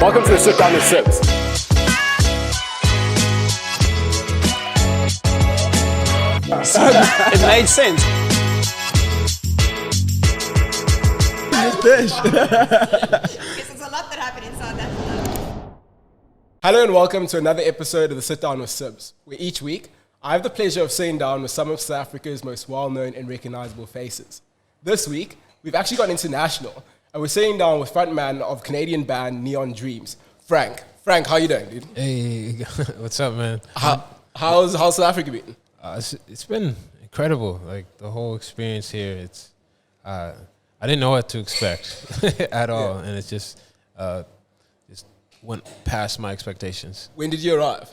Welcome to the Sit Down With Sibs. It made sense. Because there's a lot that happened inside that. Hello and welcome to another episode of the Sit Down With Sibs, where each week I have the pleasure of sitting down with some of South Africa's most well-known and recognizable faces. This week, we've actually gone international, and we're sitting down with frontman of Canadian band Neon Dreams, Frank. Frank, how you doing, dude? Hey, what's up, man? How's South Africa been? It's been incredible. Like the whole experience here. It's I didn't know what to expect at all, and it just went past my expectations. When did you arrive?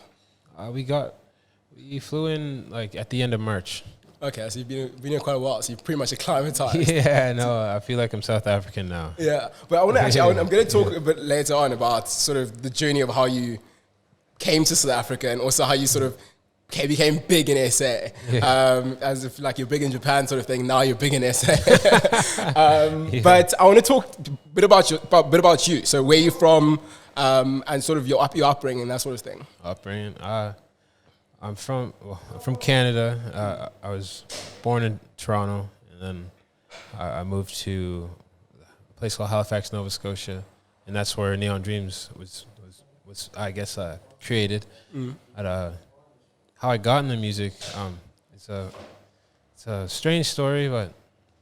We flew in like at the end of March. Okay, so you've been here quite a while, so you've pretty much acclimatized. Yeah, no, I feel like I'm South African now. Yeah, but I want to actually, I'm going to talk a bit later on about sort of the journey of how you came to South Africa and also how you sort of became big in SA. Yeah. As if like you're big in Japan sort of thing, now you're big in SA. But I want to talk a bit about you. So where you're from and sort of your upbringing and that sort of thing. Upbringing? I'm from Canada. I was born in Toronto, and then I moved to a place called Halifax, Nova Scotia, and that's where Neon Dreams was I guess created. How I got into music, it's a strange story, but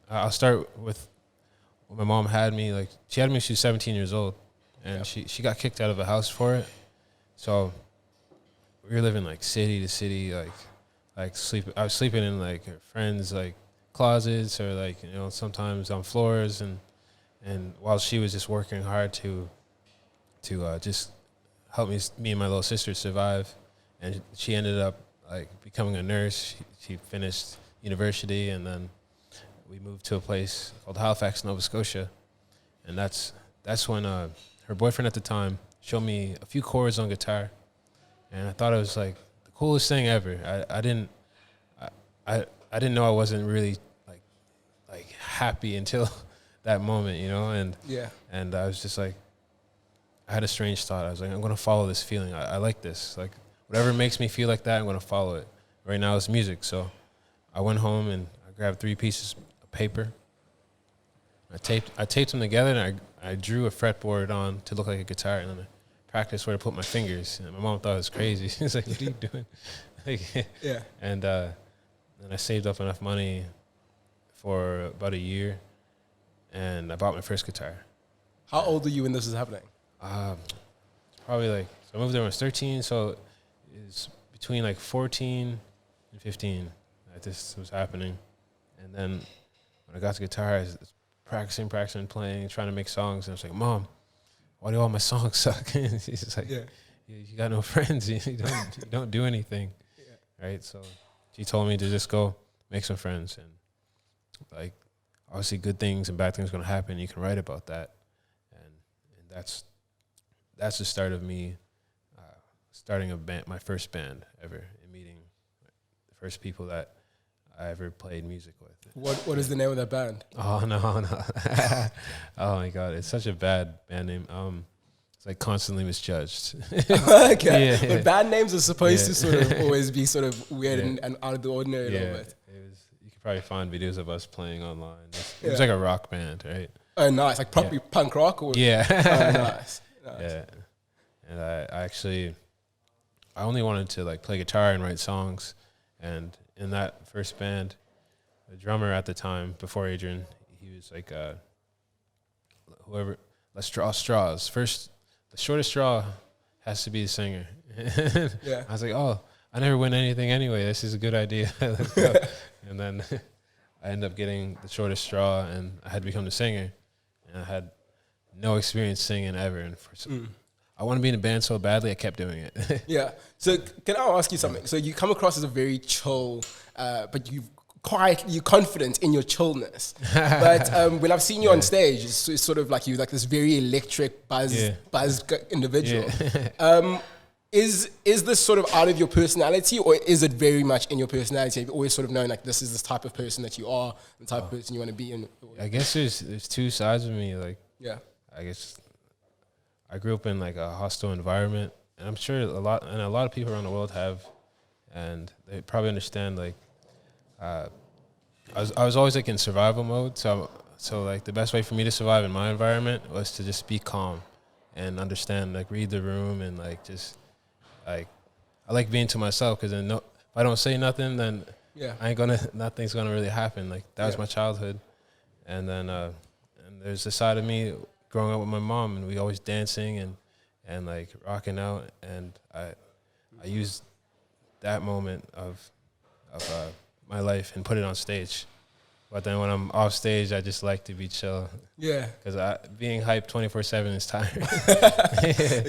I'll start with when my mom had me. Like she had me when she was 17 years old, and she got kicked out of the house for it. So we were living like city to city, like sleep. I was sleeping in like her friends' like closets, or like sometimes on floors, and while she was just working hard to just help me and my little sister survive, and she ended up like becoming a nurse. She finished university, and then we moved to a place called Halifax, Nova Scotia, and that's when her boyfriend at the time showed me a few chords on guitar. And I thought it was like the coolest thing ever. I didn't know I wasn't really like happy until that moment, and I was just like, I had a strange thought. I was like, I'm gonna follow this feeling. I like this. Like whatever makes me feel like that, I'm gonna follow it. Right now it's music. So I went home and I grabbed 3 pieces of paper. I taped them together, and I drew a fretboard on to look like a guitar, and then I practice where to put my fingers, and my mom thought it was crazy. She's like, "What are you doing?" And then I saved up enough money for about a year, and I bought my first guitar. How old are you when this is happening? Probably so I moved there when I was 13, so it's between like 14 and 15 that this was happening. And then when I got the guitar, I was practicing, playing, trying to make songs, and I was like, "Mom, why do all my songs suck?" She's just like, you got no friends. You don't do anything, right? So she told me to just go make some friends, and like obviously good things and bad things are gonna happen. You can write about that, and that's the start of me starting a band, my first band ever, and meeting the first people that I ever played music with. What is the name of that band? Oh no! Oh my God, it's such a bad band name. It's like constantly misjudged. Okay, yeah. But band names are supposed to sort of always be sort of weird and out of the ordinary a little bit. You could probably find videos of us playing online. It was like a rock band, right? Oh, nice! Like probably punk rock, or yeah. Oh, nice. Yeah, and I only wanted to like play guitar and write songs, and in that first band, the drummer at the time, before Adrian, he was like, let's draw straws. First, the shortest straw has to be the singer. I was like, oh, I never win anything anyway. This is a good idea. Let's go. And then I ended up getting the shortest straw, and I had to become the singer. And I had no experience singing ever. And I want to be in a band so badly, I kept doing it. Yeah. So can I ask you something? So you come across as a very chill, but you're confident in your chillness. But when I've seen you on stage, it's sort of like you like this very electric buzz individual. Yeah. Is this sort of out of your personality, or is it very much in your personality? Have you always sort of known like this is this type of person that you are, the type of person you want to be in? I guess there's 2 sides of me. Like, yeah, I guess I grew up in like a hostile environment, and I'm sure a lot of people around the world have, and they probably understand like I was always like in survival mode, so like the best way for me to survive in my environment was to just be calm and understand, like read the room, and like just like I like being to myself, because then if I don't say nothing, then nothing's gonna really happen. Like that was my childhood, and then and there's the side of me growing up with my mom, and we always dancing and like rocking out, and I used that moment of my life and put it on stage. But then when I'm off stage, I just like to be chill. Yeah. Because being hyped 24/7 is tiring.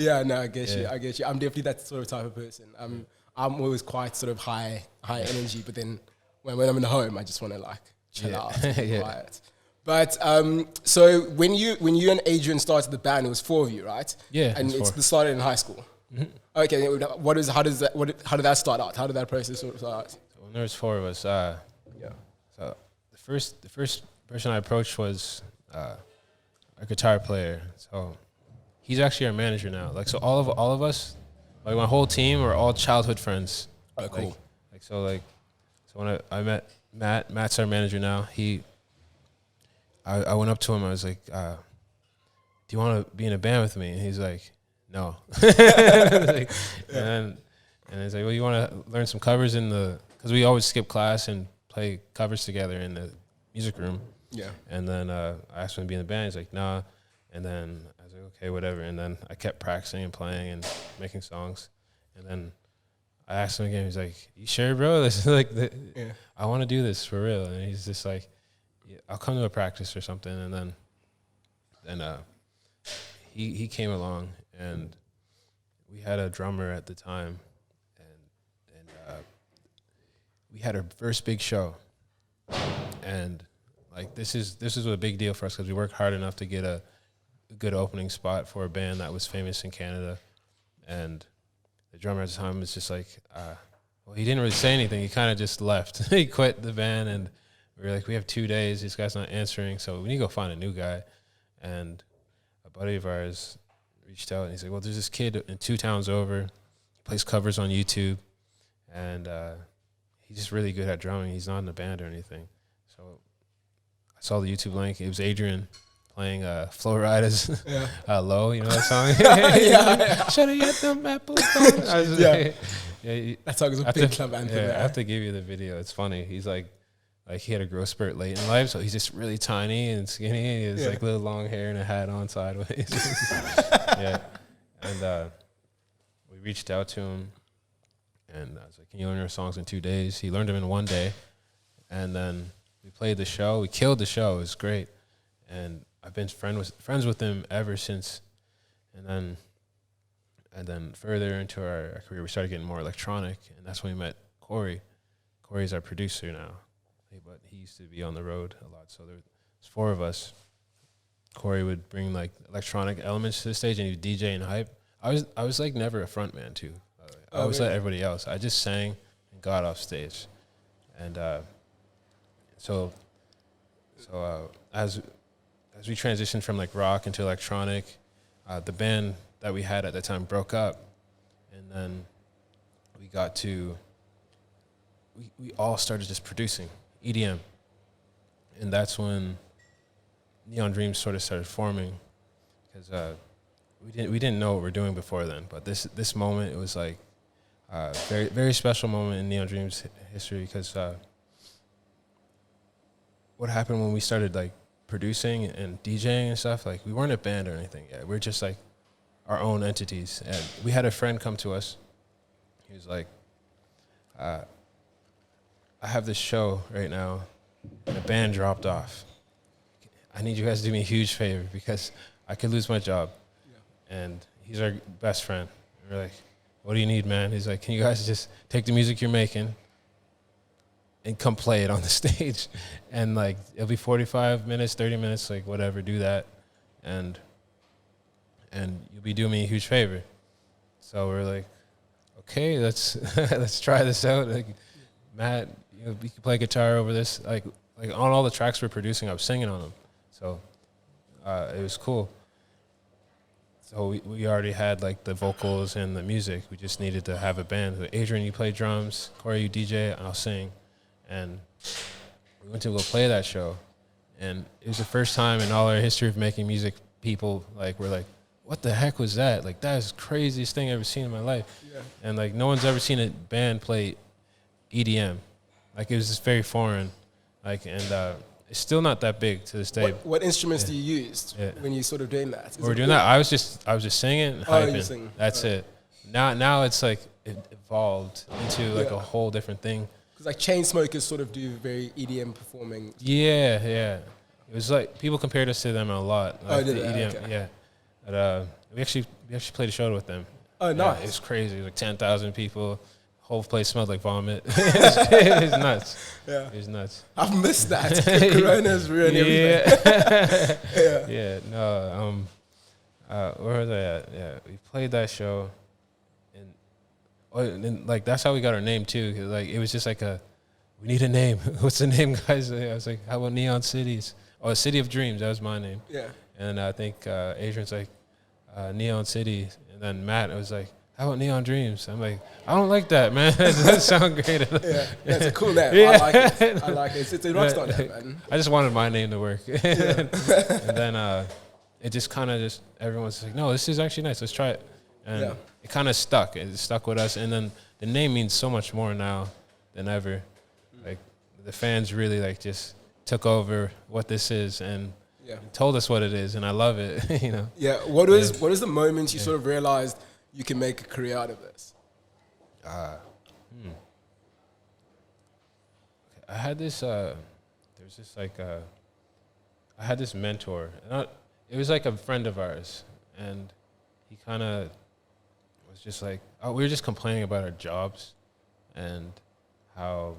Yeah, no, I get you. I'm definitely that sort of type of person. I'm always quite sort of high energy, but then when I'm in the home, I just want to like chill out and be quiet. But so when you and Adrian started the band, it was 4 of you, right? Yeah. And it started in high school. Mm-hmm. Okay. How did that start out? How did that process sort of start out? So when there was 4 of us, so the first person I approached was a guitar player. So he's actually our manager now. Like, so all of us, like my whole team, are all childhood friends. Oh, cool. So when I met Matt's our manager now. I went up to him. I was like, "Do you want to be in a band with me?" And he's like, "No." And he's like, "Well, you want to learn some covers because we always skip class and play covers together in the music room." Yeah. And then I asked him to be in the band. He's like, "Nah." And then I was like, "Okay, whatever." And then I kept practicing and playing and making songs. And then I asked him again. He's like, "You sure, bro? This is like I want to do this for real." And he's just like, "Yeah, I'll come to a practice or something." And then he came along, and we had a drummer at the time, and we had our first big show, and like this is a big deal for us because we worked hard enough to get a good opening spot for a band that was famous in Canada, and the drummer at the time was just like, well, he didn't really say anything. He kind of just left. He quit the band, and we were like, we have 2 days. This guy's not answering, so we need to go find a new guy. And a buddy of ours reached out, and he's like, well, there's this kid in 2 towns over. He plays covers on YouTube, and he's just really good at drumming. He's not in a band or anything. So I saw the YouTube link. It was Adrian playing Flow Riders Low, you know that song? Yeah. Should I get them apples? That song is a big club anthem. Yeah, I have to give you the video. It's funny. He's like he had a growth spurt late in life, so he's just really tiny and skinny. He has like little long hair and a hat on sideways. And we reached out to him, and I was like, "Can you learn your songs in 2 days?" He learned them in 1 day, and then we played the show. We killed the show. It was great, and I've been friends with him ever since. And then further into our career, we started getting more electronic, and that's when we met Corey. Corey's our producer now, but he used to be on the road a lot. So there's 4 of us. Corey would bring like electronic elements to the stage, and he would DJ and hype. I was like never a front man too. I was like everybody else. I just sang and got off stage, and so as we transitioned from like rock into electronic, the band that we had at that time broke up, and then we all started just producing EDM, and that's when Neon Dreams sort of started forming, because we didn't know what we're doing before then, but this moment, it was like a very, very special moment in Neon Dreams history, because what happened when we started like producing and DJing and stuff, like we weren't a band or anything yet. We're just like our own entities. And we had a friend come to us. He was like, I have this show right now, and the band dropped off. I need you guys to do me a huge favor because I could lose my job. Yeah. And he's our best friend. And we're like, what do you need, man? He's like, can you guys just take the music you're making and come play it on the stage? And like, it'll be 45 minutes, 30 minutes, like whatever, do that. And you'll be doing me a huge favor. So we're like, okay, let's try this out. Like, Matt, you can play guitar over this. Like on all the tracks we're producing, I was singing on them. So it was cool. So we already had like the vocals and the music. We just needed to have a band. So Adrian, you play drums. Corey, you DJ, and I'll sing. And we went to go play that show. And it was the first time in all our history of making music, people like were like, what the heck was that? Like, that is the craziest thing I've ever seen in my life. Yeah. And like, no one's ever seen a band play EDM. Like, it was just very foreign. Like, and it's still not that big to this day. What instruments do you use when you sort of doing that? We're doing that. I was just singing and hyping. That's it. Now it's like it evolved into like a whole different thing. Because like Chainsmokers sort of do very EDM performing. Yeah. It was like people compared us to them a lot. Like did they? EDM, okay. yeah. But we actually played a show with them. Oh, nice. It was crazy. It was like 10,000 people. Whole place smelled like vomit. It was nuts. Yeah. It was nuts. I've missed that. Corona's ruined everything. Yeah. No. Where was I at? Yeah, we played that show, and then like that's how we got our name too. 'Cause, like it was just like we need a name. What's the name, guys? I was like, how about Neon Cities? Oh, City of Dreams. That was my name. Yeah. And I think Adrian's like Neon City, and then Matt was like, how about Neon Dreams? I'm like, I don't like that, man. That doesn't sound great. Yeah, that's a cool name. I like it. It's a rockstar name, man. I just wanted my name to work. And then it just kind of everyone's like, no, this is actually nice. Let's try it. And it kind of stuck. It stuck with us. And then the name means so much more now than ever. Like the fans really like just took over what this is and told us what it is. And I love it, you know? Yeah. What is the moment you sort of realized you can make a career out of this? I had this, there's this like, I had this mentor. It was like a friend of ours. And he kind of was just like, we were just complaining about our jobs and how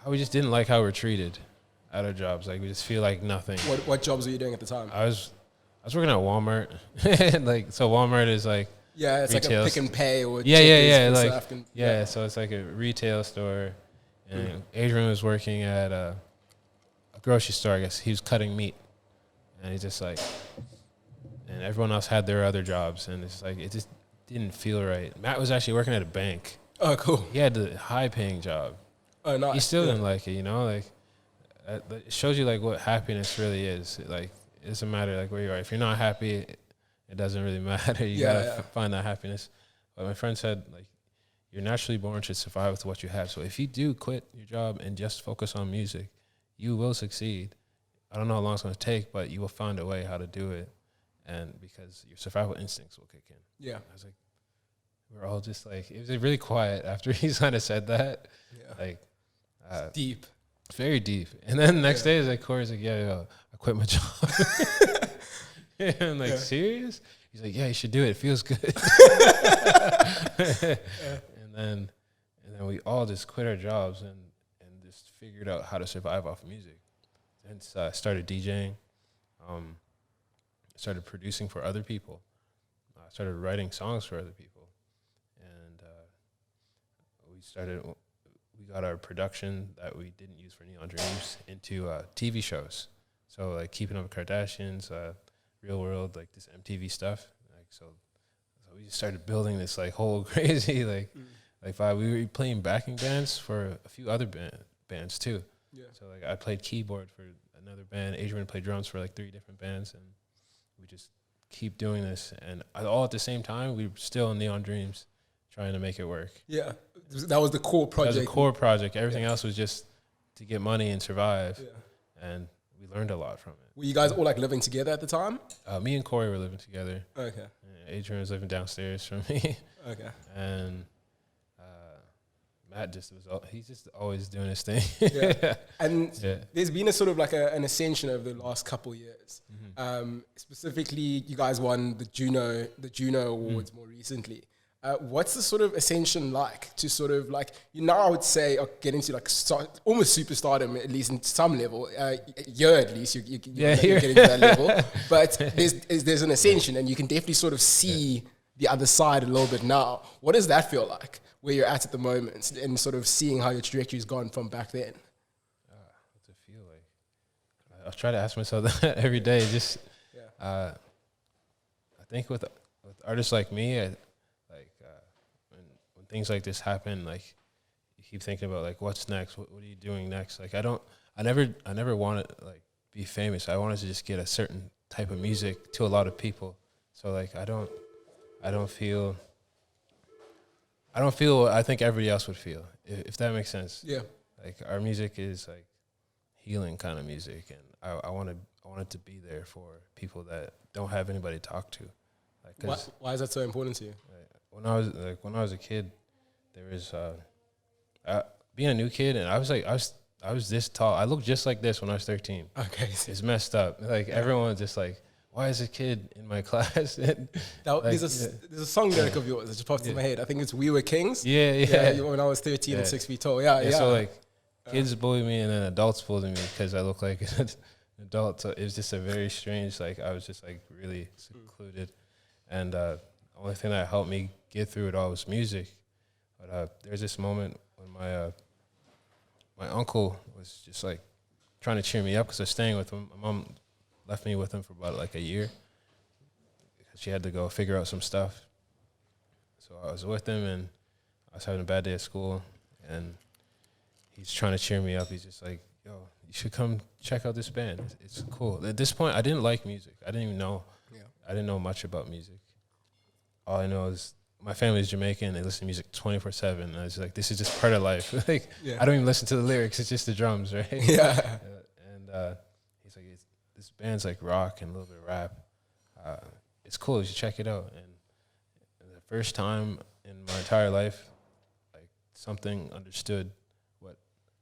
we just didn't like how we're treated at our jobs. Like we just feel like nothing. What jobs were you doing at the time? I was working at Walmart. Like so Walmart is like it's like a pick and pay or like so it's like a retail store. And Adrian was working at a grocery store. I guess he was cutting meat, and he's just like, and everyone else had their other jobs, and it's like it just didn't feel right. Matt was actually working at a bank. Oh, cool. He had the high paying job. Oh, nice. He still didn't like it, you know. Like it shows you like what happiness really is. Like it doesn't matter like where you are. If you're not happy, it doesn't really matter. You gotta find that happiness. But my friend said like you're naturally born to survive with what you have. So if you do quit your job and just focus on music, you will succeed. I don't know how long it's going to take, but you will find a way how to do it. And because your survival instincts will kick in. Yeah. I was like, we're all just like, it was really quiet after he kind of said that. Yeah. Like, it's deep. Very deep. And then the next day, is like, Corey's like, yo, I quit my job. And I'm like, serious? He's like, yeah, you should do it. It feels good. And then we all just quit our jobs and just figured out how to survive off of music. And started DJing. Started producing for other people. I started writing songs for other people. And we got our production that we didn't use for Neon Dreams into TV shows. So like Keeping Up with Kardashians, Real World, like this MTV stuff. Like so we just started building this like whole crazy like vibe. We were playing backing bands for a few other bands too. Yeah. So like I played keyboard for another band. Adrian played drums for like 3 different bands, and we just keep doing this. And all at the same time, we were still in Neon Dreams, trying to make it work. Yeah, that was the core project. That was the core project. Everything else was just to get money and survive. Yeah. And we learned a lot from it. Were you guys all like living together at the time? Me and Corey were living together. Okay. Adrian was living downstairs from me. Okay. And Matt he's just always doing his thing. Yeah. And there's been a sort of like an ascension over the last couple of years. Specifically, you guys won the Juno Awards more recently. What's the sort of ascension like to sort of like, I would say get into like almost superstardom, at least in some level. You're at least, you're getting to that level. But there's an ascension, and you can definitely sort of see the other side a little bit now. What does that feel like, where you're at the moment, and sort of seeing how your trajectory's gone from back then? What's it feel like? I try to ask myself that every day. Just I think with artists like me, when things like this happen, like you keep thinking about like what's next, what are you doing next? Like I never wanted like be famous. I wanted to just get a certain type of music to a lot of people. So like I don't feel what I think everybody else would feel, if that makes sense. Yeah. Like our music is like healing kind of music, and I wanted to be there for people that don't have anybody to talk to. Like, Why is that so important to you? When I was a kid, there was being a new kid, and I was this tall. I looked just like this when I was 13. Okay, it's messed up. Like everyone's just like, why is a kid in my class? There's a song lyric of yours that just popped in my head. I think it's "We Were Kings." Yeah. When I was 13 and 6 feet tall. Yeah. So like, kids bully me, and then adults bully me because I look like an adult. So it was just a very strange. Like I was just like really secluded, and the only thing that helped me get through it all was music. But there's this moment when my uncle was just like trying to cheer me up because I was staying with him. My mom left me with him for about like a year because she had to go figure out some stuff. So I was with him, and I was having a bad day at school, and he's trying to cheer me up. He's just like, yo, you should come check out this band. It's cool. At this point, I didn't like music. I didn't even know. Yeah. I didn't know much about music. All I know is my family's Jamaican. They listen to music 24/7. And I was like, this is just part of life. Like, I don't even listen to the lyrics. It's just the drums, right? Yeah. And he's like, this band's like rock and a little bit of rap. It's cool. You should check it out. And the first time in my entire life, like something understood what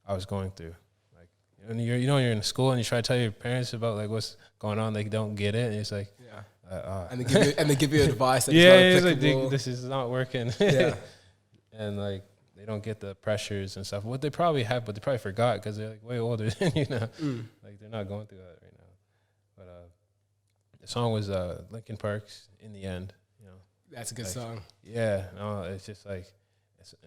I was going through. Like, when you're in school and you try to tell your parents about like what's going on, they don't get it. And it's like, and they give you advice. That it's like this is not working. Yeah. And like they don't get the pressures and stuff. What they probably have, but they probably forgot because they're like way older than you know. Like they're not going through that right now. But the song was Linkin Park's "In the End." You know, that's a good like, song. Yeah, no, it's just like.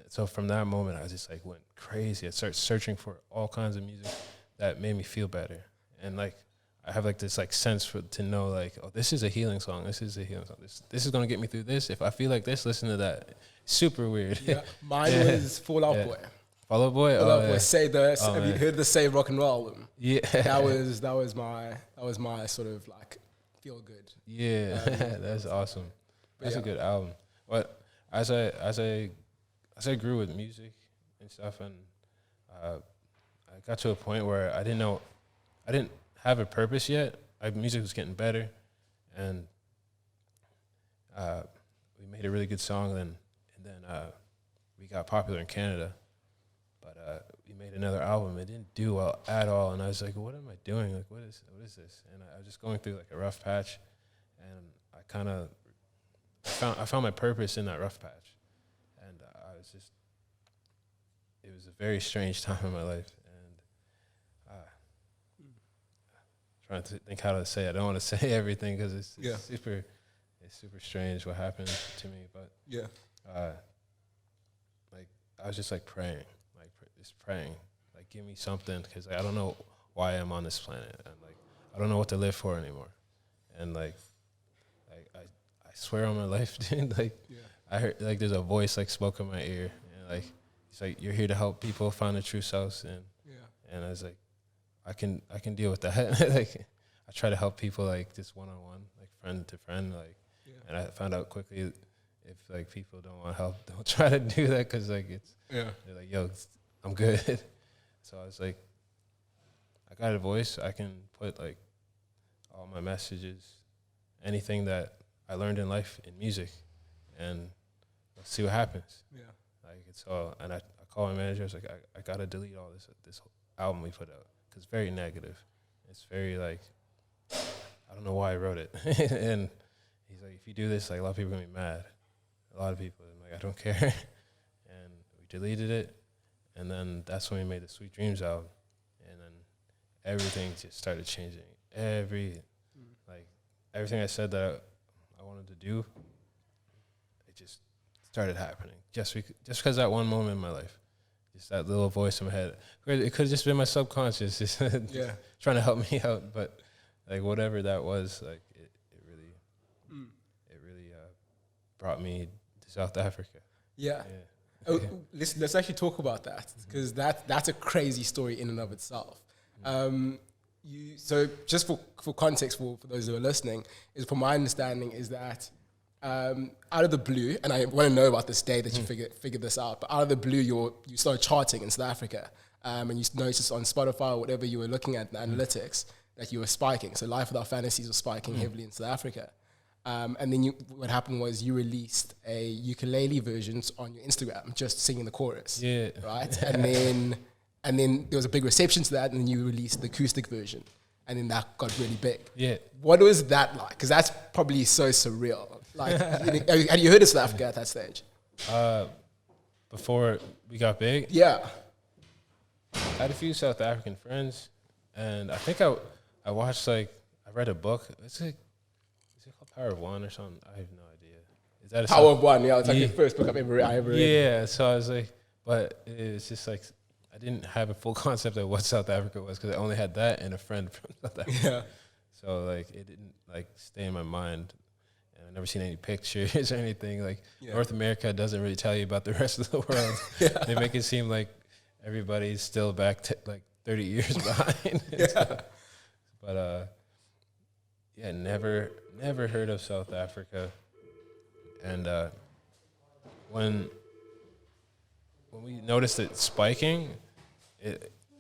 So from that moment, I just like went crazy. I started searching for all kinds of music that made me feel better, and like. I have like this like sense to know like, oh, this is a healing song. This is a healing song. This is gonna get me through this. If I feel like this, listen to that. Super weird. Yeah. Mine was Fall Out Boy. Fall Out Boy. Fall Out Boy. Say the. Oh, have you heard the Say Rock and Roll album? Yeah. That was my sort of like feel good. Yeah, that's awesome. That's a good album. But as I grew with music and stuff, and I got to a point where I didn't have a purpose yet. Music was getting better, and we made a really good song. And then we got popular in Canada, but we made another album. It didn't do well at all, and I was like, "What am I doing? Like, what is this?" And I was just going through like a rough patch, and I found my purpose in that rough patch, and it was a very strange time in my life. Trying to think how to say it. I don't want to say everything because it's super strange what happened to me. But like I was just like praying, like give me something because I don't know why I'm on this planet, and like I don't know what to live for anymore, and like I swear on my life, dude. Like I heard like there's a voice like spoke in my ear, and like it's like you're here to help people find their true selves, and I was like. I can deal with that. Like, I try to help people like just one-on-one, like friend to friend, like. And I found out quickly if like people don't want help, don't try to do that because like they're like, yo, I'm good. So I was like, I got a voice. I can put like all my messages, anything that I learned in life in music, and let's see what happens. Yeah. Like it's all, and I called my manager. I was like, I gotta delete all this album we put out. It's very negative. It's very like, I don't know why I wrote it. And he's like, if you do this, like a lot of people are gonna be mad. A lot of people. I'm like, I don't care. And we deleted it. And then that's when we made the Sweet Dreams album. And then everything just started changing. Everything I said that I wanted to do, it just started happening. Just because that one moment in my life. Just that little voice in my head. It could have just been my subconscious, just trying to help me out. But like whatever that was, like brought me to South Africa. Yeah. Oh, let's actually talk about that, because that's a crazy story in and of itself. So just for context for those who are listening, is from my understanding is that out of the blue, and I want to know about this day that you figured this out, but out of the blue you started charting in South Africa, and you noticed on Spotify or whatever you were looking at the analytics that you were spiking. So Life Without Fantasies was spiking heavily in South Africa. And then what happened was you released a ukulele version on your Instagram, just singing the chorus. Yeah. Right? And then there was a big reception to that, and then you released the acoustic version. And then that got really big. Yeah. What was that like? Because that's probably so surreal. Like, had you heard of South Africa at that stage? Before we got big? Yeah. I had a few South African friends, and I think I watched, I read a book. Is it called Power of One or something? I have no idea. Is that Power of One? Yeah, it's like the first book I ever read. Yeah, so I was like, but it's just like, I didn't have a full concept of what South Africa was, because I only had that and a friend from South Africa. Yeah. So it didn't stay in my mind. And I've never seen any pictures or anything. North America doesn't really tell you about the rest of the world. They make it seem like everybody's still back to 30 years behind. But never heard of South Africa. And when we noticed it spiking,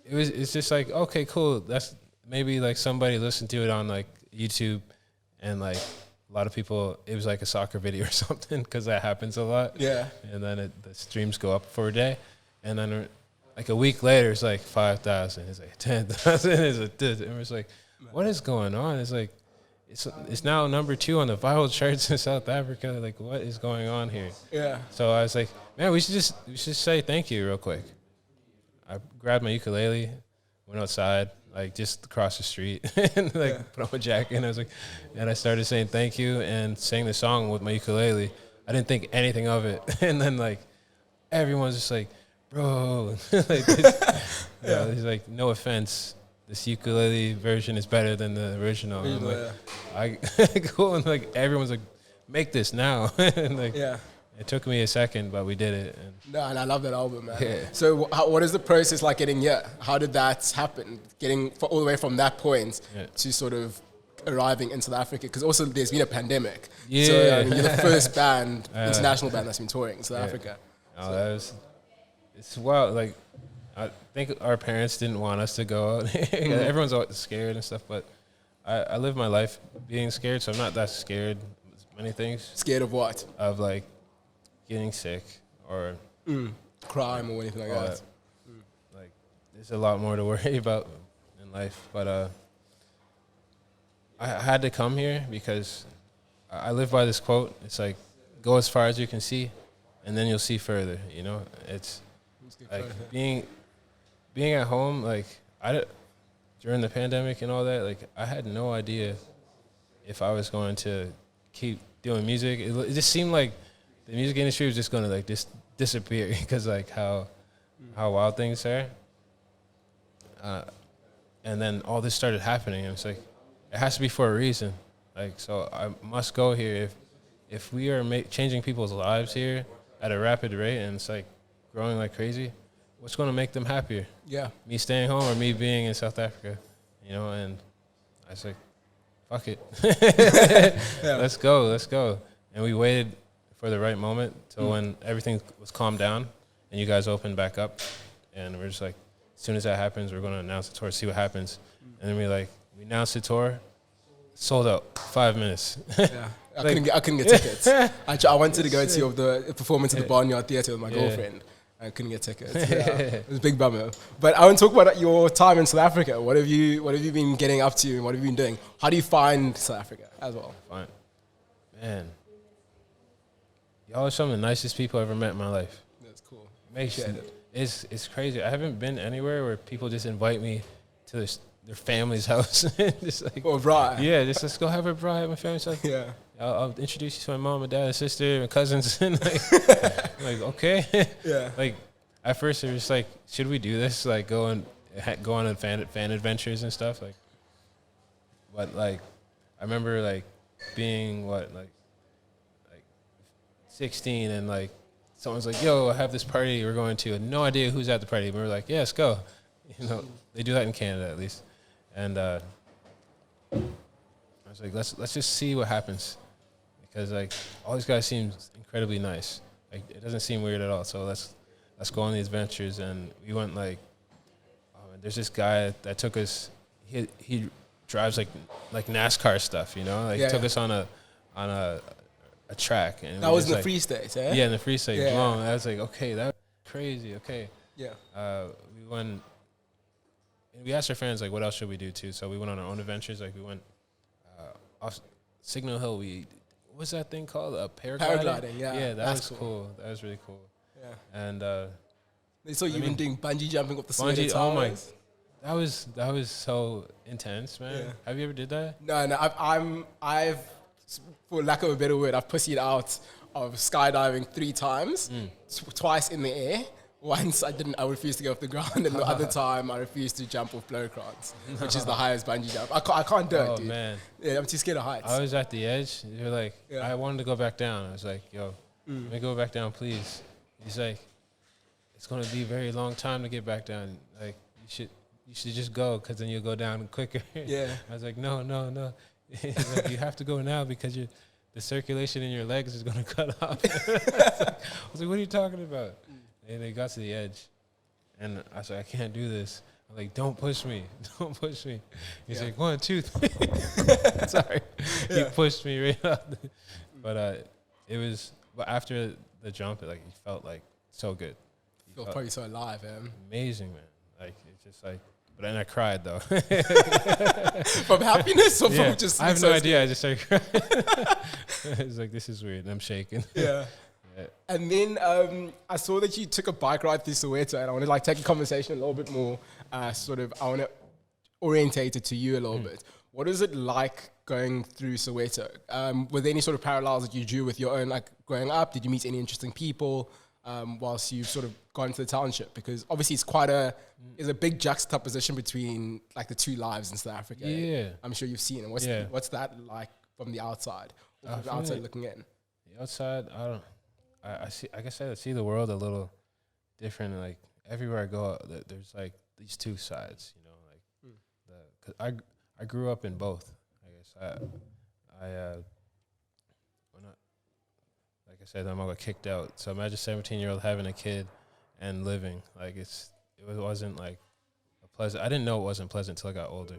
it's just okay, cool. That's maybe somebody listened to it on YouTube, and a lot of people, it was a soccer video or something, because that happens a lot. Yeah. And then the streams go up for a day, and then a week later it's 5,000, it's 10,000, and it's what is going on? It's it's now number 2 on the viral charts in South Africa. What is going on here? Yeah. So I was man, we should say thank you real quick. I grabbed my ukulele, went outside, just across the street, and put on my jacket, and and I started saying thank you and sang the song with my ukulele. I didn't think anything of it, and then everyone's just bro, he's no offense, this ukulele version is better than the original. And I go and everyone's make this now. And it took me a second, but we did it. And I love that album, man. Yeah. So what is the process like getting here? How did that happen? Getting all the way from that point to sort of arriving in South Africa? Because also there's been a pandemic. Yeah. So you're the first band, international band that's been touring in South Africa. Oh, so. It's wild. I think our parents didn't want us to go out. Everyone's always scared and stuff, but I live my life being scared, so I'm not that scared of many things. Scared of what? Of getting sick or crime or anything like that. There's a lot more to worry about in life, but I had to come here because I live by this quote. It's go as far as you can see, and then you'll see further. It's being at home, during the pandemic and all that, I had no idea if I was going to keep doing music. It just seemed like the music industry was just going to just disappear because how wild things are. And then all this started happening, and it's it has to be for a reason. So I must go here if we are changing people's lives here at a rapid rate, and it's growing like crazy. What's going to make them happier? Yeah. Me staying home or me being in South Africa? And I was fuck it. Let's go. And we waited for the right moment till when everything was calmed down and you guys opened back up. And we're just as soon as that happens, we're going to announce the tour, see what happens. And then we announced the tour, sold out 5 minutes. Yeah. I couldn't get tickets. I wanted to go to the performance at the Barnyard Theatre with my girlfriend. I couldn't get tickets. It was a big bummer. But I want to talk about your time in South Africa. What have you been getting up to, and what have you been doing? How do you find South Africa as well? Fine. Man. Y'all are some of the nicest people I've ever met in my life. That's cool. It's crazy. I haven't been anywhere where people just invite me to their family's house. Just or bride. Yeah, just let's go have a bride at my family's house. Yeah. I'll introduce you to my mom and dad and sister and cousins. And okay. Yeah. At first it was should we do this? Go on fan adventures and stuff. But I remember being 16 and like someone's like, yo, I have this party we're going to, and no idea who's at the party. But we're like, yeah, let's go. You know, they do that in Canada at least. And I was like, let's just see what happens, because like all these guys seem incredibly nice. Like it doesn't seem weird at all. So let's go on these adventures. And we went like, there's this guy that took us. He drives like NASCAR stuff, you know. Like took us on a track. And that was in the Free State, eh? Yeah, in the Free State. Yeah. I was like, okay, that's crazy. Okay. Yeah. We went. And we asked our friends like, what else should we do too? So we went on our own adventures. Like we went off Signal Hill. What was that thing called? Paragliding. Yeah, that was cool. That was really cool. Yeah. And they saw you even doing bungee jumping off the Soweto towers. Oh my, that was so intense, man. Yeah. Have you ever did that? No. I've for lack of a better word, I've pussied out of skydiving 3 times, twice in the air. Once I refused to get off the ground, and the other time I refused to jump off blow crowns, which is the highest bungee jump. I can't do it, dude. Man. Yeah, I'm too scared of heights. I was at the edge. You're like, I wanted to go back down. I was like, yo, let me go back down, please. He's like, it's going to be a very long time to get back down. Like, you should just go, because then you'll go down quicker. Yeah. I was like, no. He's like, you have to go now because the circulation in your legs is going to cut off. I was like, what are you talking about? And they got to the edge, and I was like, I can't do this. I'm like, don't push me. He's like, 1, 2, 3. Sorry. Yeah. He pushed me right up. But but after the jump, it felt like so good. You felt probably so alive, man. Amazing, man. Like, it's just like, but then I cried though. From happiness or from just? I have no idea. I just started crying. It's like, this is weird. And I'm shaking. Yeah. And then I saw that you took a bike ride through Soweto, and I want to take a conversation a little bit more. I want to orientate it to you a little bit. What is it like going through Soweto? Were there any sort of parallels that you drew with your own, growing up? Did you meet any interesting people whilst you sort of got into the township? Because obviously it's a big juxtaposition between the 2 lives in South Africa. Yeah, I'm sure you've seen it. What's that like from the outside? Or from the outside looking in? The outside, I see the world a little different. Like everywhere I go, there's these 2 sides, you know. Cause I grew up in both. I guess like I said, I'm all kicked out. So imagine 17-year-old having a kid and living it wasn't a pleasant. I didn't know it wasn't pleasant until I got older.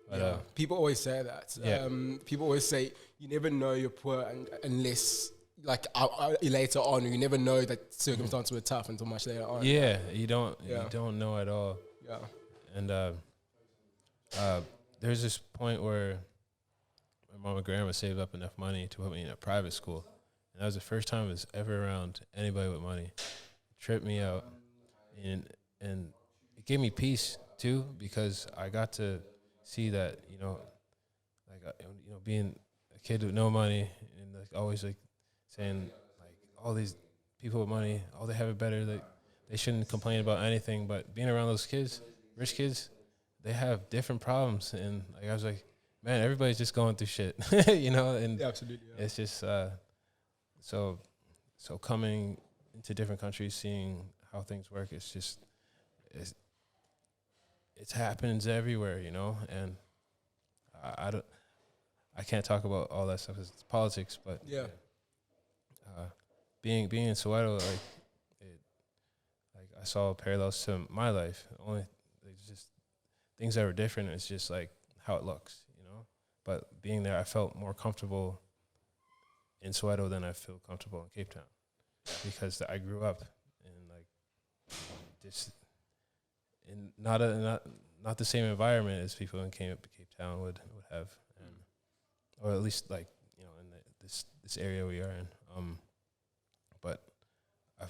But, people always say that. Yeah. People always say you never know you're poor unless. Later on, you never know that circumstances were tough until much later on. Yeah, you don't know at all. Yeah. And there's this point where my mom and grandma saved up enough money to put me in a private school. And that was the first time I was ever around anybody with money. It tripped me out. And it gave me peace, too, because I got to see that, being a kid with no money and always saying all these people with money, they have it better. They shouldn't complain about anything. But being around those kids, rich kids, they have different problems. And I was like, man, everybody's just going through shit, And yeah, absolutely, yeah. It's just so coming into different countries, seeing how things work. It happens everywhere, And I can't talk about all that stuff 'cause it's politics, but yeah. Being in Soweto, I saw parallels to my life. Only just things that were different. It's just how it looks, But being there, I felt more comfortable in Soweto than I feel comfortable in Cape Town, because I grew up in just in not the same environment as people in Cape Town would have, or at least in this area we are in. But I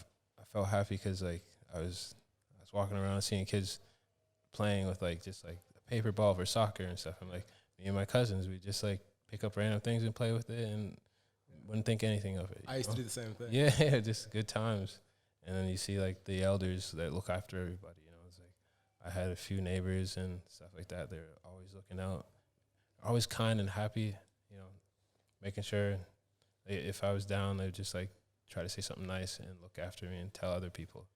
felt happy because I was walking around seeing kids playing with just a paper ball for soccer and stuff. I'm me and my cousins, we just pick up random things and play with it and wouldn't think anything of it. I used to do the same thing. Yeah, just good times. And then you see the elders that look after everybody. It's I had a few neighbors and stuff like that. They're always looking out, always kind and happy. Making sure if I was down, they'd just try to say something nice and look after me and tell other people,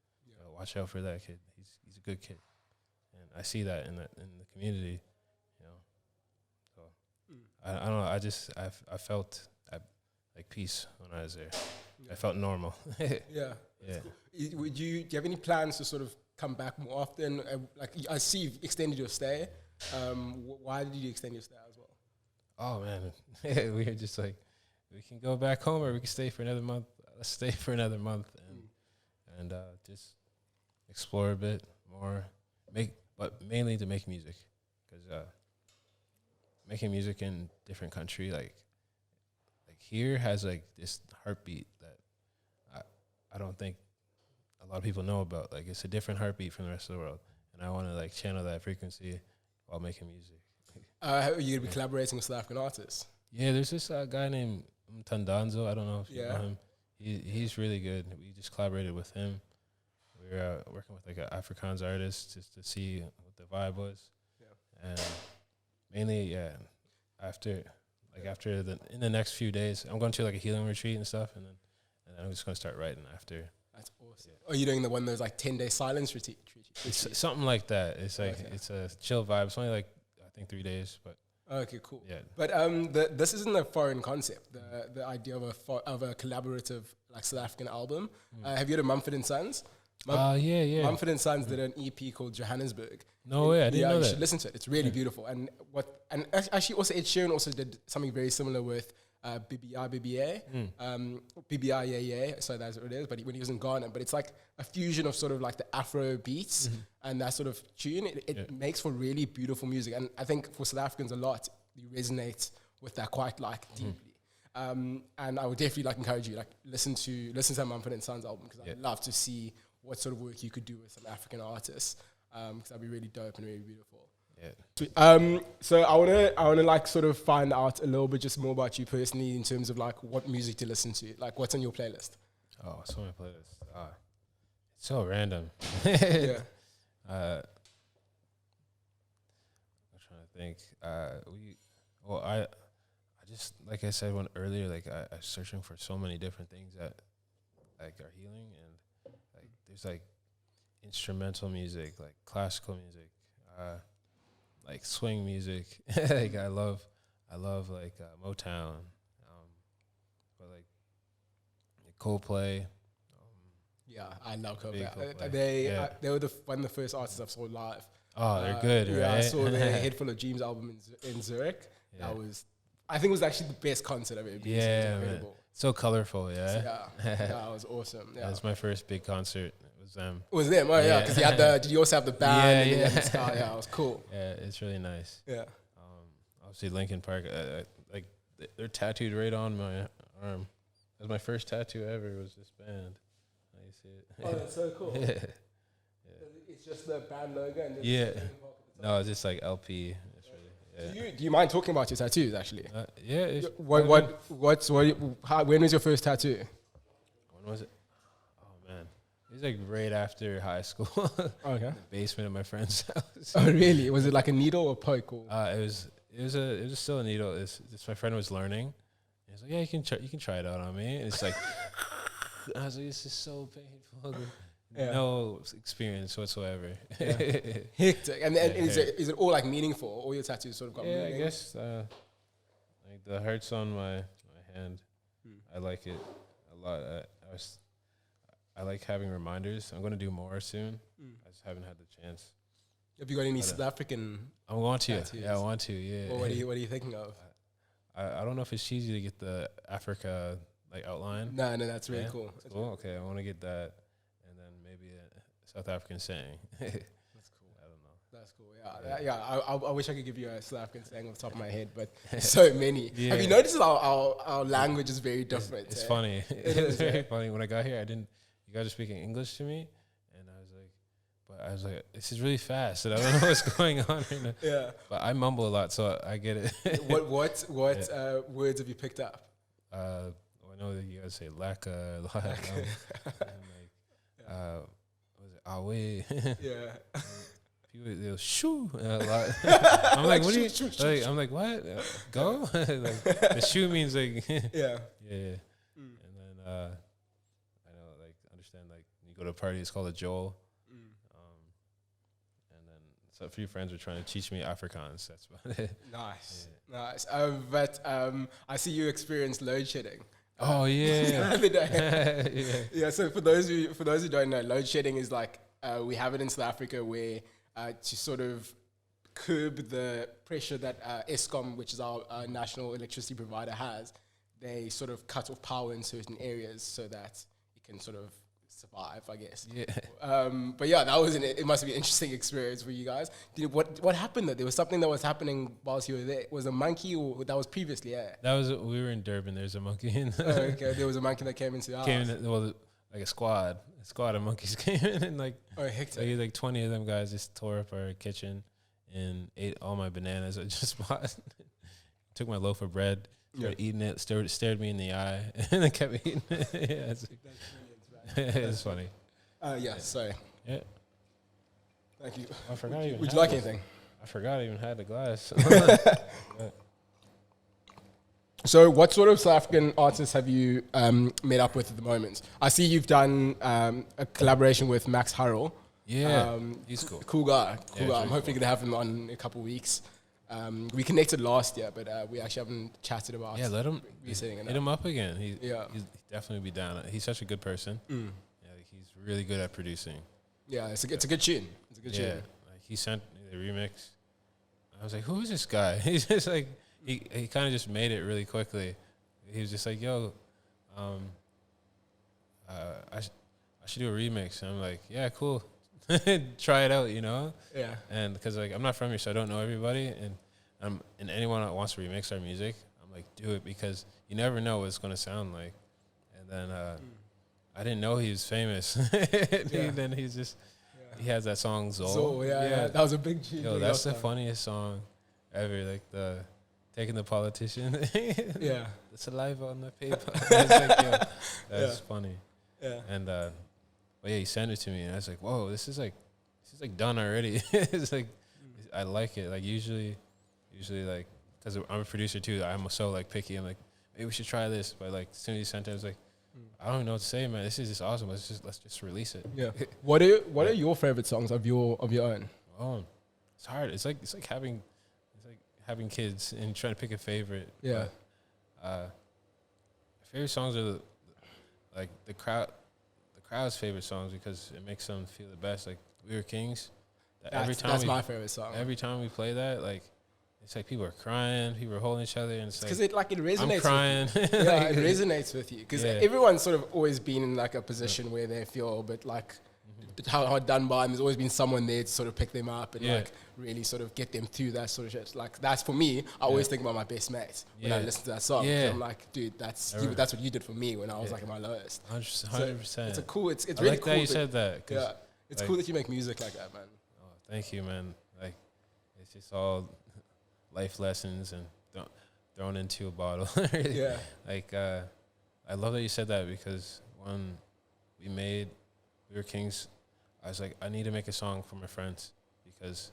watch out for that kid. He's a good kid, and I see that in the community, you know. So I don't know. I felt like peace when I was there. I felt normal. Yeah. Cool. Do you have any plans to sort of come back more often? Like I see you've extended your stay. Why did you extend your stay as well? Oh man, we were just like, we can go back home or we can stay for another month. Let's stay for another month and just explore a bit more, but mainly to make music, because making music in different country, like here has like this heartbeat that I don't think a lot of people know about. Like it's a different heartbeat from the rest of the world, and I want to like channel that frequency while making music. Are you gonna be collaborating with South African artists? Yeah, there's this guy named Tandanzo. I don't know if you know him. He's really good. We just collaborated with him. We were working with like an Afrikaans artist just to see what the vibe was. Yeah. And mainly, in the next few days, I'm going to like a healing retreat and stuff, and then I'm just gonna start writing after. That's awesome. Yeah. Are you doing the one those like 10-day silence retreat? It's something like that. It's like it's a chill vibe. It's only like I think 3 days, but. Okay, cool. Yeah. But this isn't a foreign concept. The idea of a collaborative like South African album. Have you heard of Mumford & Sons? Yeah. Mumford & Sons did an EP called Johannesburg. No way, I didn't know you that. should listen to it. It's really beautiful. And actually also Ed Sheeran also did something very similar with BBI, so that's what it is. But when he was in Ghana, but it's like a fusion of sort of like the Afro beats and that sort of tune. It makes for really beautiful music, and I think for South Africans a lot, you resonate with that quite like deeply. And I would definitely like encourage you like listen to Mumford & Sons album, because I'd love to see what sort of work you could do with some African artists, because that'd be really dope and really beautiful. Yeah. So I wanna like sort of find out a little bit just more about you personally in terms of like what music to listen to. Like what's on your playlist? Oh, what's on my playlist? It's so random. Yeah. I'm trying to think. I just like I said earlier, like I was searching for so many different things that like are healing, and like there's like instrumental music, like classical music, like swing music. Like I love like Motown, but like Coldplay. Yeah, I love Coldplay. Coldplay. They were one of the first artists I saw live. Oh, they're good, right? Yeah, I saw the Head Full of Dreams album in Zurich. Yeah. I think it was actually the best concert I've ever been to. Yeah, man. So colorful, Yeah, it was awesome. Yeah. That was my first big concert. It was them. It was them, yeah, because did you also have the band? Yeah. Yeah, it was cool. Yeah, it's really nice. Yeah. Obviously Linkin Park, like they're tattooed right on my arm. That was my first tattoo ever, was this band. You see it. Oh, that's so cool. Yeah. It's just the band logo and No, it's just like LP. It's really, Do you mind talking about your tattoos actually? When When was your first tattoo? When was it? Oh man, it was like right after high school. Okay. In the basement of my friend's house. Oh really? Was it like a needle or poke? Or? It was still a needle. It's my friend was learning. He's like, yeah, you can try it out on me. And it's like, I was like, this is so painful. No experience whatsoever. Hectic. And is it all like meaningful? All your tattoos sort of got meaning? I guess like the hearts on my hand. I like it a lot. I like having reminders. I'm going to do more soon. I just haven't had the chance. Have you got any South African? I want to. tattoos? Yeah, I want to. Yeah. Well, what are you thinking of? I don't know if it's cheesy to get the Africa like outline. No, that's really cool. That's cool. Okay, I want to get that, and then maybe a South African saying. That's cool. I don't know. That's cool. Yeah. I wish I could give you a South African saying off the top of my head, but so many. Yeah. Have you noticed our language is very different? It's funny. It's very funny. When I got here, you guys were speaking English to me, and I was like, this is really fast, and I don't know what's going on right now. Yeah. But I mumble a lot, so I get it. What words have you picked up? I know that you guys say laka a lot. Was it awe? Yeah. People they'll shoo a lot. I'm like, what do you? Like, I'm like, what? Go? Like the shoo means like yeah. And then go to a party. It's called a Joel. And then so a few friends were trying to teach me Afrikaans. That's about it. Nice. But I see you experienced load shedding. Oh yeah. The other day. Yeah. So for those who don't know, load shedding is like we have it in South Africa where to sort of curb the pressure that Eskom, which is our national electricity provider, has. They sort of cut off power in certain areas so that it can sort of survive, I guess. Yeah. But yeah, that was it must be an interesting experience for you guys. What happened though? There was something that was happening whilst you were there. Was a monkey, or that was previously? Yeah. We were in Durban. There's a monkey in. Okay, there was a monkey that came into the house. Like a squad of monkeys came in and like hectic. Like 20 of them guys just tore up our kitchen and ate all my bananas I just bought. Took my loaf of bread. Started eating it, stared me in the eye, and then kept eating it. It's funny. Sorry. Yeah. Thank you. I forgot even. Would you like anything? I forgot I even had the glass. So what sort of South African artists have you met up with at the moment? I see you've done a collaboration with Max Harrell. Yeah, he's cool. Cool guy. Yeah, I'm hopefully going to have him on in a couple of weeks. We connected last year, but we actually haven't chatted about. Yeah, let him resetting hit him up again. He'd definitely be down. He's such a good person. Yeah, like he's really good at producing. Yeah, it's a good tune. It's a good tune. Like he sent the remix. I was like, who is this guy? He's just like he kind of just made it really quickly. He was just like, yo, I should do a remix. And I'm like, yeah, cool. Try it out, you know? Yeah. And because like I'm not from here, so I don't know everybody, and anyone that wants to remix our music, I'm like, do it, because you never know what it's gonna sound like. And then I didn't know he was famous. Then he's just he has that song Zol. Yeah, that was a big tune. Yo, that's the funniest song ever. Like the taking the politician. Yeah. The saliva on the paper. It's like, yo, that's funny. Yeah. And but yeah, he sent it to me, and I was like, whoa, this is like done already. It's like I like it. Like usually like, because I'm a producer too, I'm so like picky. I'm like, maybe we should try this. But like as soon as he sent it, I was like, I don't even know what to say, man. This is just awesome. Let's just release it. Yeah. What are your favorite songs of your own? Oh, it's hard. It's like having kids and trying to pick a favorite. Yeah. But, favorite songs are the crowd's favorite songs, because it makes them feel the best. Like We Were Kings. That's my favorite song. Every time we play that, like it's like people are crying, people are holding each other, and it's because like it resonates. I'm crying. With you. Yeah, it resonates with you, because everyone's sort of always been in like a position where they feel a bit like hard done by, and there's always been someone there to sort of pick them up and like really sort of get them through that sort of shit. Like that's for me. I always think about my best mate when I listen to that song. Yeah. I'm like, dude, that's what you did for me when I was like at my lowest. 100%. So it's a cool. It's I really like cool that you said that. Yeah, it's like, cool that you make music like that, man. Oh, thank you, man. Like it's just all life lessons and thrown into a bottle. Yeah. Like I love that you said that, because when we made We Were Kings, I was like, I need to make a song for my friends, because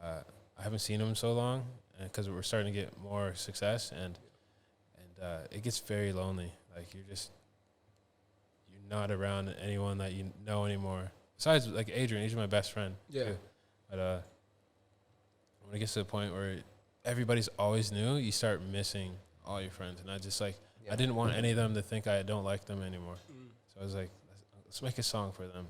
I haven't seen them so long, and because we're starting to get more success, and it gets very lonely. Like you're not around anyone that you know anymore. Besides, like Adrian's my best friend. Yeah. Too. But when it gets to the point where everybody's always new, you start missing all your friends, and I just like I didn't want any of them to think I don't like them anymore. So I was like, let's make a song for them.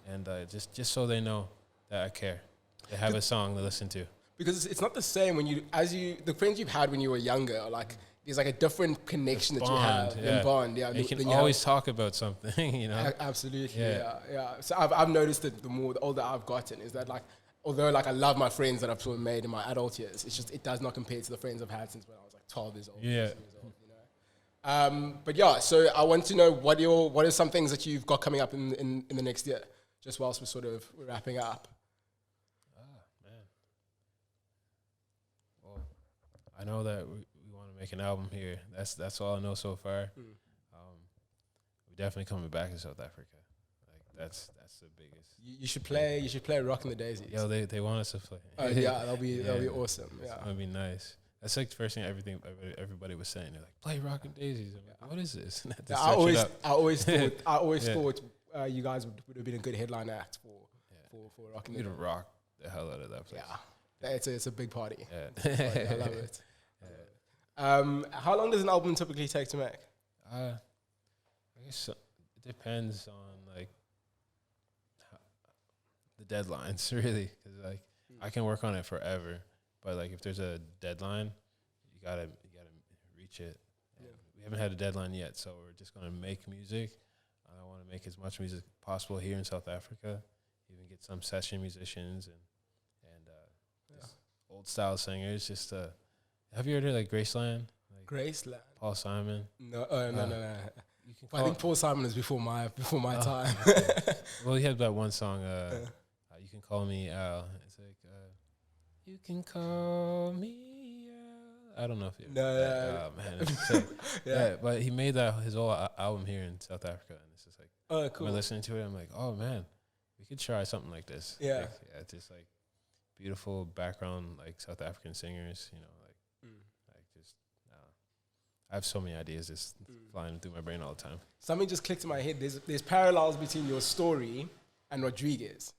And just so they know that I care. They have a song to listen to. Because it's not the same when the friends you've had when you were younger are like, there's like a different connection that you have in bond. Yeah, you can always talk about something, you know. Absolutely, yeah. So I've noticed that the older I've gotten is that like, although like I love my friends that I've sort of made in my adult years, it's just it does not compare to the friends I've had since when I was like 12 years old. Yeah. Years old, you know? But yeah, so I want to know what are some things that you've got coming up in the next year, just whilst we're wrapping up. Man. Well, I know that we want to make an album here. That's all I know so far. We're definitely coming back to South Africa. Like that's the biggest. You should play Rockin' the Daisies. Yo, they want us to play. Oh yeah, that'll be awesome. Yeah, that'll be nice. That's like the first thing everybody was saying. They're like, play Rockin' Daisies. I'm like, what is this? I always thought you guys would have been a good headline act for rocking We'd it. rock the hell out of that place. Yeah, it's a big party. Yeah. I love it. How long does an album typically take to make? I guess it depends on like the deadlines, really, because like I can work on it forever, but like if there's a deadline, you gotta reach it. And we haven't had a deadline yet, so we're just gonna make music. I want to make as much music possible here in South Africa, even get some session musicians and just old style singers. Just have you heard of like Graceland? Like Graceland. Paul Simon. No, no. You can I think Paul Simon is before my time. Well, he had that one song. You can call me Al. It's like you can call me Al. I don't know if you. No. Oh man, it's sick. Yeah, but he made his whole album here in South Africa, and it's just like, oh, cool. when listening to it, I'm like, oh man, we could try something like this. Yeah. Like, it's just like beautiful background, like South African singers, like just. I have so many ideas just flying through my brain all the time. Something just clicked in my head. There's parallels between your story and Rodriguez.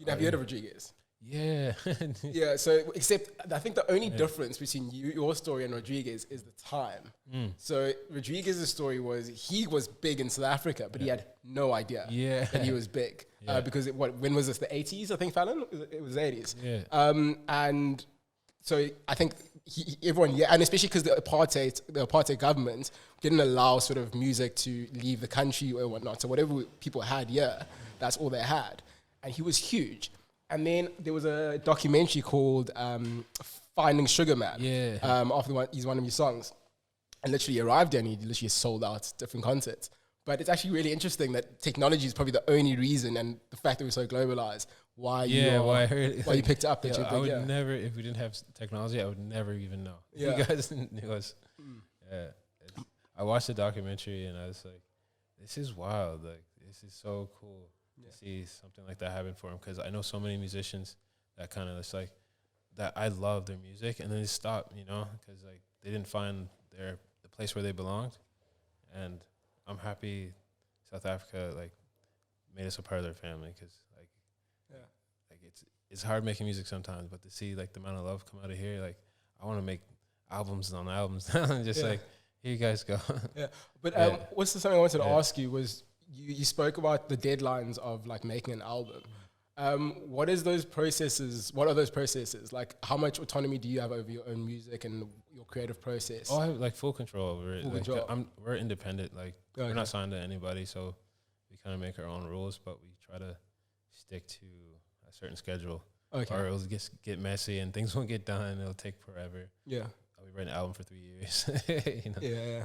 Have you heard of Rodriguez? Yeah. Yeah, so except I think the only difference between your story and Rodriguez is the time. So Rodriguez's story was he was big in South Africa, but he had no idea that he was big. Because when was this? The 80s, I think, Fallon? It was the 80s. Yeah. And so I think everyone, and especially because the apartheid government didn't allow sort of music to leave the country or whatnot. So whatever people had here, that's all they had. And he was huge. And then there was a documentary called Finding Sugar Man. Yeah. After he's one of your songs. And literally arrived there and he literally sold out different concerts. But it's actually really interesting that technology is probably the only reason, and the fact that we're so globalized, why you picked it up. That I would never, if we didn't have technology, I would never even know. Yeah. You guys knew us. Yeah. I watched the documentary and I was like, this is wild. Like, this is so cool to see something like that happen for him, because I know so many musicians that kind of just like that. I love their music and then they stop, because like they didn't find the place where they belonged. And I'm happy South Africa like made us a part of their family, because like it's hard making music sometimes, but to see like the amount of love come out of here, like I want to make albums on albums and just like, here you guys go. Yeah, but what's something I wanted to ask you was you spoke about the deadlines of like making an album. What are those processes? Like, how much autonomy do you have over your own music and your creative process? Oh, I have like full control over it. We're independent. Like, we're not signed to anybody, so we kind of make our own rules, but we try to stick to a certain schedule. Okay. Or it'll just get messy and things won't get done. It'll take forever. Yeah. I'll be writing an album for 3 years. Yeah.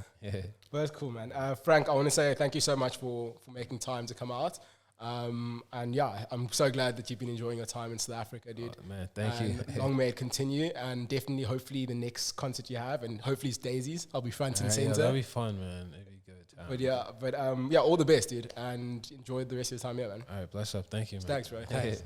But that's cool, man. Frank, I want to say thank you so much for making time to come out. And yeah, I'm so glad that you've been enjoying your time in South Africa, dude. Oh, man, thank you. Long may it continue, and definitely, hopefully, the next concert you have, and hopefully it's Daisies. I'll be front and center. That'll be fun, man. It'll be good time. But all the best, dude, and enjoy the rest of your time here, man. All right, bless up. Thank you, man. Thanks, bro. Thanks.